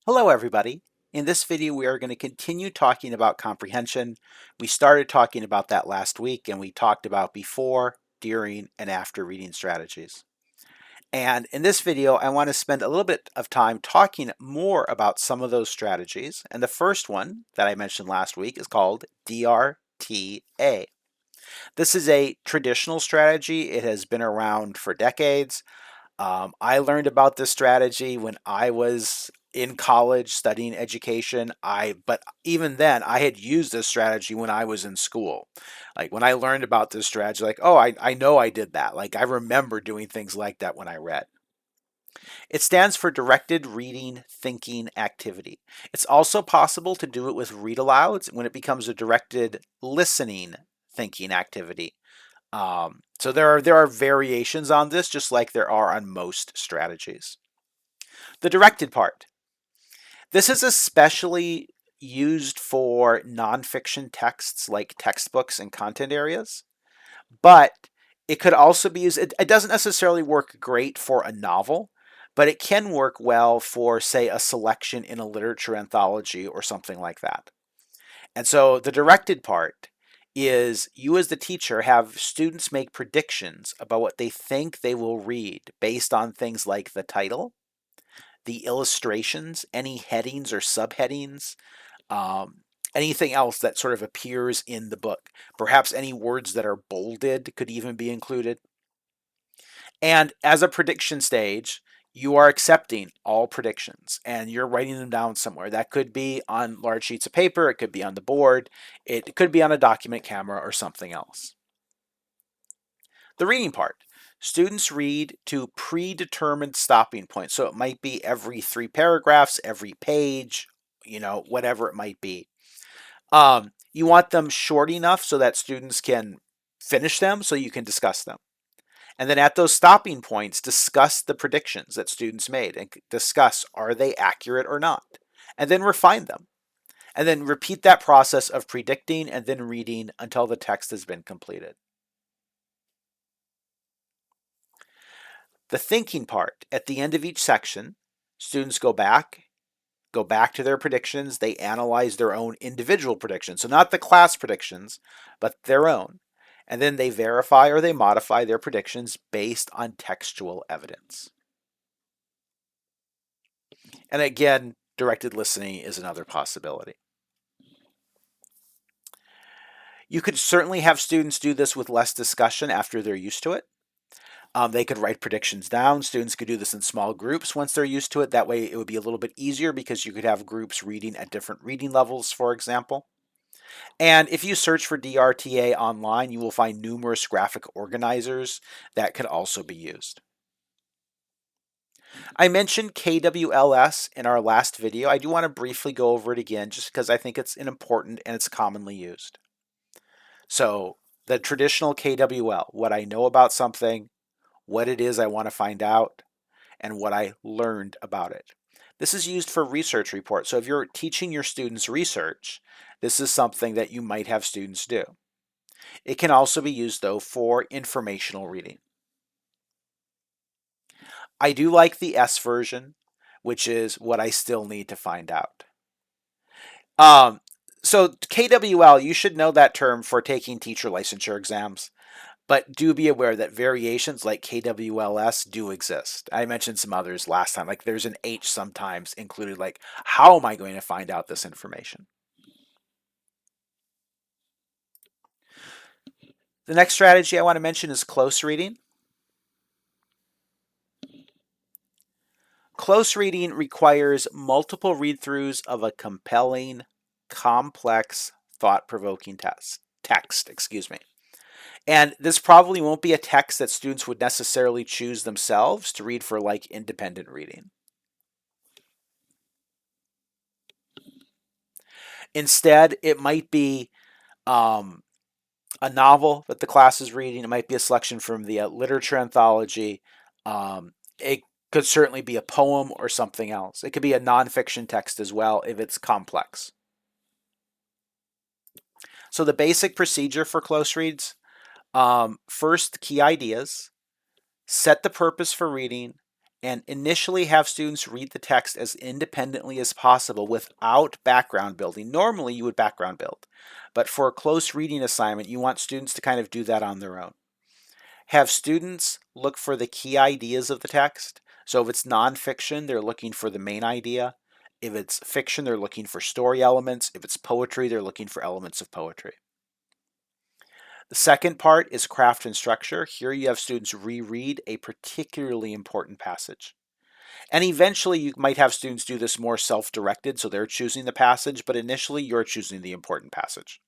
Hello everybody. In this video we are going to continue talking about comprehension. We started talking about that last week and we talked about before, during, and after reading strategies. And in this video I want to spend a little bit of time talking more about some of those strategies. And the first one that I mentioned last week is called DRTA. This is a traditional strategy. It has been around for decades. I learned about this strategy when I was in college studying education. But even then, I had used this strategy when I was in school. Like when I learned about this strategy, like, oh, I know I did that. Like I remember doing things like that when I read. It stands for Directed Reading Thinking Activity. It's also possible to do it with read alouds when it becomes a directed listening thinking activity. So there are variations on this, just like there are on most strategies. The directed part. This is especially used for nonfiction texts like textbooks and content areas, but it could also be used, it doesn't necessarily work great for a novel, but it can work well for, say, a selection in a literature anthology or something like that. And so the directed part is you as the teacher have students make predictions about what they think they will read based on things like the title, the illustrations, any headings or subheadings, anything else that sort of appears in the book. Perhaps any words that are bolded could even be included. And as a prediction stage, you are accepting all predictions and you're writing them down somewhere. That could be on large sheets of paper, it could be on the board, it could be on a document camera or something else. The reading part. Students read to predetermined stopping points. So it might be every 3 paragraphs, every page, whatever it might be. You want them short enough so that students can finish them so you can discuss them. And then at those stopping points, discuss the predictions that students made and discuss, are they accurate or not? And then refine them. And then repeat that process of predicting and then reading until the text has been completed. The thinking part. At the end of each section, students go back to their predictions. They analyze their own individual predictions. So not the class predictions, but their own. And then they verify or they modify their predictions based on textual evidence. And again, directed listening is another possibility. You could certainly have students do this with less discussion after they're used to it. They could write predictions down. Students could do this in small groups once they're used to it. That way it would be a little bit easier because you could have groups reading at different reading levels, for example. And if you search for DRTA online, you will find numerous graphic organizers that could also be used. I mentioned KWLS in our last video. I do want to briefly go over it again just because I think it's important and it's commonly used. So the traditional KWL, what I know about something, what it is I want to find out, and what I learned about it. This is used for research reports. So if you're teaching your students research, this is something that you might have students do. It can also be used though for informational reading. I do like the S version, which is what I still need to find out. So KWL, you should know that term for taking teacher licensure exams, but do be aware that variations like KWLS do exist. I mentioned some others last time, like there's an H sometimes included, like how am I going to find out this information? The next strategy I want to mention is close reading. Close reading requires multiple read-throughs of a compelling, complex, thought-provoking text. And this probably won't be a text that students would necessarily choose themselves to read for like independent reading. Instead, it might be a novel that the class is reading. It might be a selection from the literature anthology. It could certainly be a poem or something else. It could be a nonfiction text as well if it's complex. So the basic procedure for close reads, first, key ideas, set the purpose for reading, And initially have students read the text as independently as possible without background building. Normally you would background build, but for a close reading assignment, you want students to kind of do that on their own. Have students look for the key ideas of the text. So if it's nonfiction, they're looking for the main idea. If it's fiction, they're looking for story elements. If it's poetry, they're looking for elements of poetry. The second part is craft and structure. Here you have students reread a particularly important passage. And eventually you might have students do this more self-directed, so they're choosing the passage, but initially you're choosing the important passage.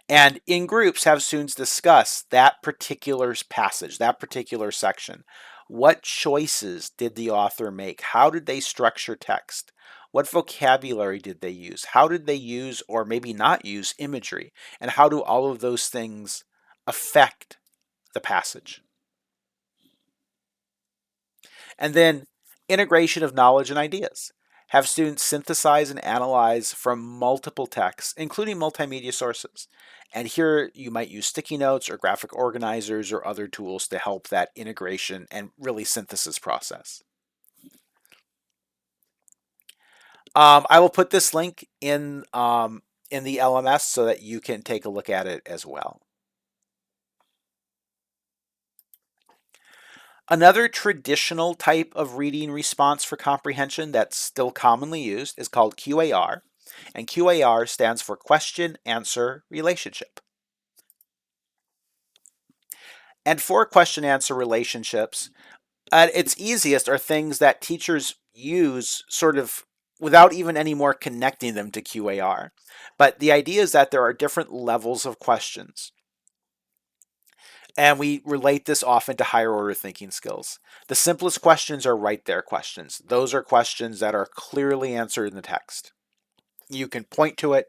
And in groups, have students discuss that particular passage, that particular section. What choices did the author make? How did they structure text? What vocabulary did they use? How did they use or maybe not use imagery? And how do all of those things affect the passage? And then integration of knowledge and ideas. Have students synthesize and analyze from multiple texts, including multimedia sources. And here you might use sticky notes or graphic organizers or other tools to help that integration and really synthesis process. I will put this link in the LMS so that you can take a look at it as well. Another traditional type of reading response for comprehension that's still commonly used is called QAR, and QAR stands for question, answer, relationship. And for question, answer relationships, at its easiest are things that teachers use sort of without even any more connecting them to QAR. But the idea is that there are different levels of questions. And we relate this often to higher order thinking skills. The simplest questions are right there questions. Those are questions that are clearly answered in the text. You can point to it.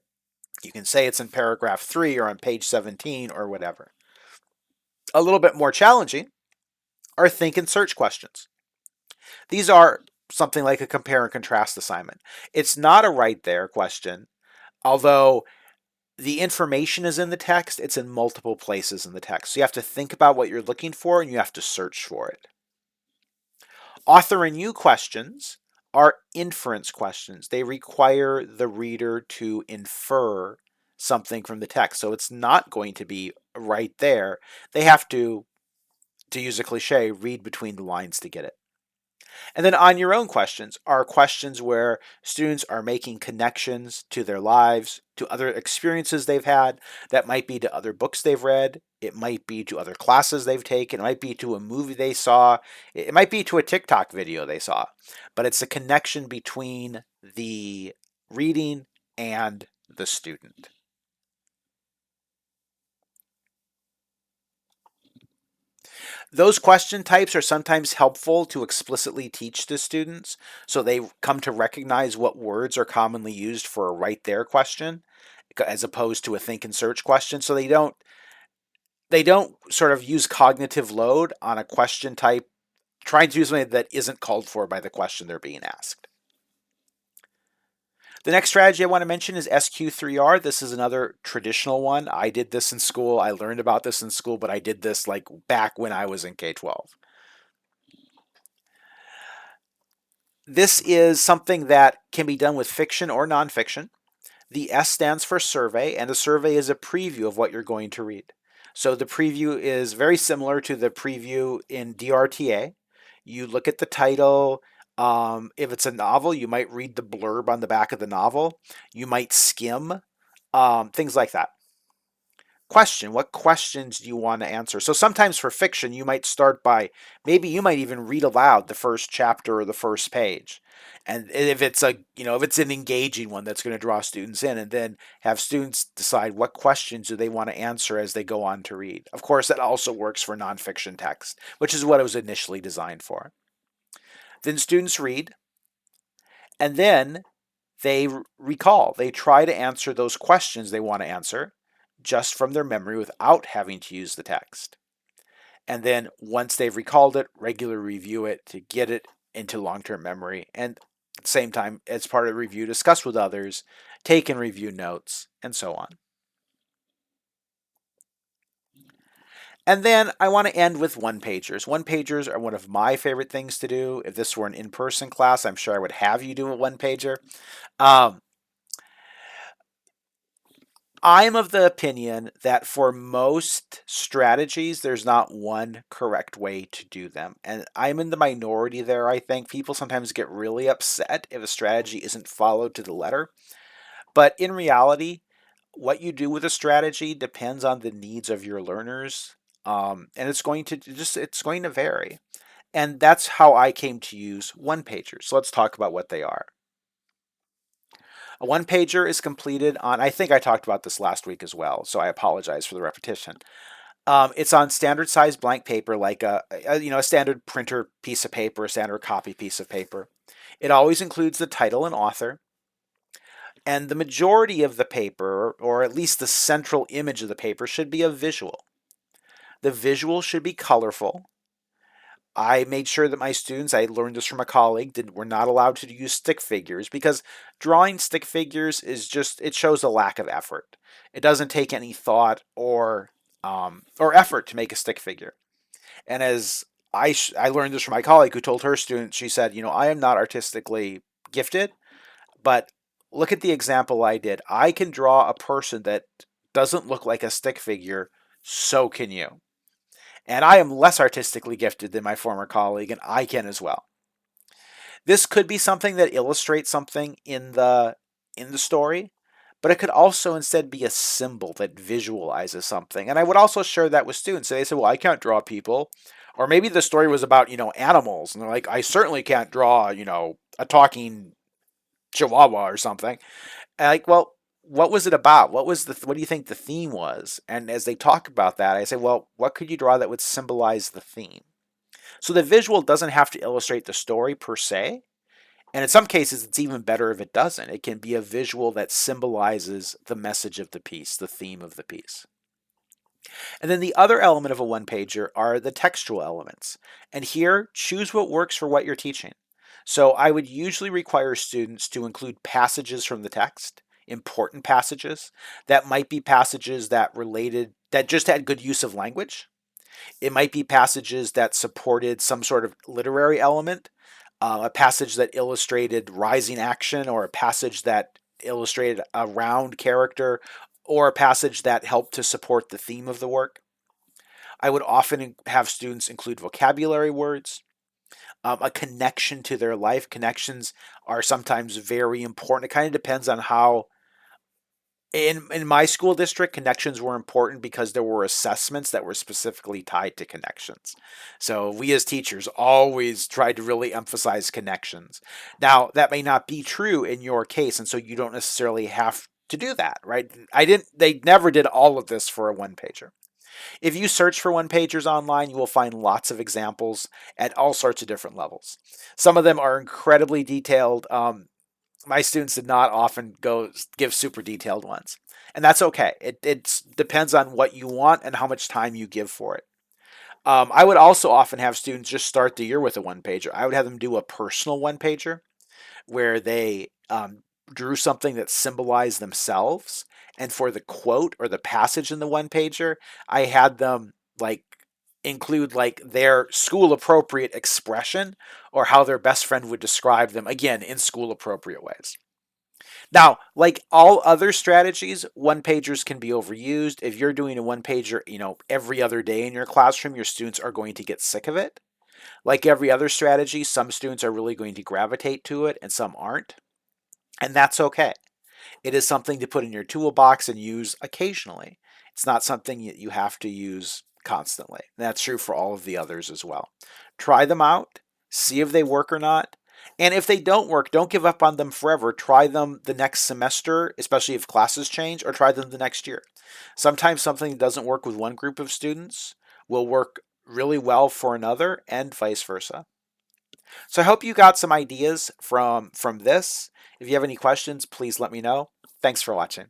You can say it's in paragraph 3 or on page 17 or whatever. A little bit more challenging are think and search questions. These are something like a compare and contrast assignment. It's not a right there question, although the information is in the text, it's in multiple places in the text. So you have to think about what you're looking for and you have to search for it. Author and you questions are inference questions. They require the reader to infer something from the text. So it's not going to be right there. They have to use a cliche, read between the lines to get it. And then on your own questions are questions where students are making connections to their lives, to other experiences they've had. That might be to other books they've read. It might be to other classes they've taken. It might be to a movie they saw. It might be to a TikTok video they saw. But it's a connection between the reading and the student. Those question types are sometimes helpful to explicitly teach to students so they come to recognize what words are commonly used for a right there question as opposed to a think and search question. So they don't sort of use cognitive load on a question type trying to use something that isn't called for by the question they're being asked. The next strategy I want to mention is SQ3R. This is another traditional one. I did this in school. I learned about this in school, but I did this like back when I was in K-12. This is something that can be done with fiction or nonfiction. The S stands for survey, and a survey is a preview of what you're going to read. So the preview is very similar to the preview in DRTA. You look at the title. If it's a novel, you might read the blurb on the back of the novel. You might skim, things like that. Question, what questions do you want to answer? So sometimes for fiction, you might start by, maybe you might even read aloud the first chapter or the first page. And if it's if it's an engaging one that's going to draw students in, and then have students decide what questions do they want to answer as they go on to read. Of course, that also works for nonfiction text, which is what it was initially designed for. Then students read, and then they recall. They try to answer those questions they want to answer just from their memory without having to use the text. And then once they've recalled it, regularly review it to get it into long-term memory. And at the same time, as part of the review, discuss with others, take and review notes, and so on. And then I want to end with one pagers. One pagers are one of my favorite things to do. If this were an in-person class, I'm sure I would have you do a one pager. Um, I'm of the opinion that for most strategies, there's not one correct way to do them. And I'm in the minority there, I think. People sometimes get really upset if a strategy isn't followed to the letter. But in reality, what you do with a strategy depends on the needs of your learners. And it's going to vary. And that's how I came to use one pagers. So let's talk about what they are. A one pager is completed on, I think I talked about this last week as well, so I apologize for the repetition. It's on standard size blank paper, like a standard printer piece of paper, a standard copy piece of paper. It always includes the title and author, and the majority of the paper, or at least the central image of the paper, should be a visual. The visual should be colorful. I made sure that my students, I learned this from a colleague, were not allowed to use stick figures because drawing stick figures it shows a lack of effort. It doesn't take any thought or effort to make a stick figure. And as I learned this from my colleague who told her students, she said, I am not artistically gifted, but look at the example I did. I can draw a person that doesn't look like a stick figure, so can you. And I am less artistically gifted than my former colleague, and I can as well. This could be something that illustrates something in the story, but it could also instead be a symbol that visualizes something. And I would also share that with students. They say, well, I can't draw people. Or maybe the story was about, animals. And they're like, I certainly can't draw, a talking chihuahua or something. And like, well, what was it about? What do you think the theme was? And as they talk about that, I say, well, what could you draw that would symbolize the theme? So the visual doesn't have to illustrate the story per se. And in some cases, it's even better if it doesn't. It can be a visual that symbolizes the message of the piece, the theme of the piece. And then the other element of a one pager are the textual elements. And here, choose what works for what you're teaching. So I would usually require students to include passages from the text, important passages. That might be passages that just had good use of language. It might be passages that supported some sort of literary element, a passage that illustrated rising action, or a passage that illustrated a round character, or a passage that helped to support the theme of the work. I would often have students include vocabulary words, a connection to their life. Connections are sometimes very important. It kind of depends on how in my school district, connections were important because there were assessments that were specifically tied to connections. So we as teachers always tried to really emphasize connections. Now, that may not be true in your case, and so you don't necessarily have to do that, right? They never did all of this for a one pager. If you search for one pagers online, you will find lots of examples at all sorts of different levels. Some of them are incredibly detailed. My students did not often go give super detailed ones. And that's okay. It depends on what you want and how much time you give for it. I would also often have students just start the year with a one pager. I would have them do a personal one pager where they drew something that symbolized themselves. And for the quote or the passage in the one pager, I had them include their school appropriate expression or how their best friend would describe them, again, in school appropriate ways. Now, like all other strategies, one pagers can be overused. If you're doing a one pager, every other day in your classroom, your students are going to get sick of it. Like every other strategy, some students are really going to gravitate to it and some aren't. And that's okay. It is something to put in your toolbox and use occasionally. It's not something that you have to use constantly. And that's true for all of the others as well. Try them out, see if they work or not. And if they don't work, don't give up on them forever. Try them the next semester, especially if classes change, or try them the next year. Sometimes something that doesn't work with one group of students will work really well for another, and vice versa. So I hope you got some ideas from this. If you have any questions, please let me know. Thanks for watching.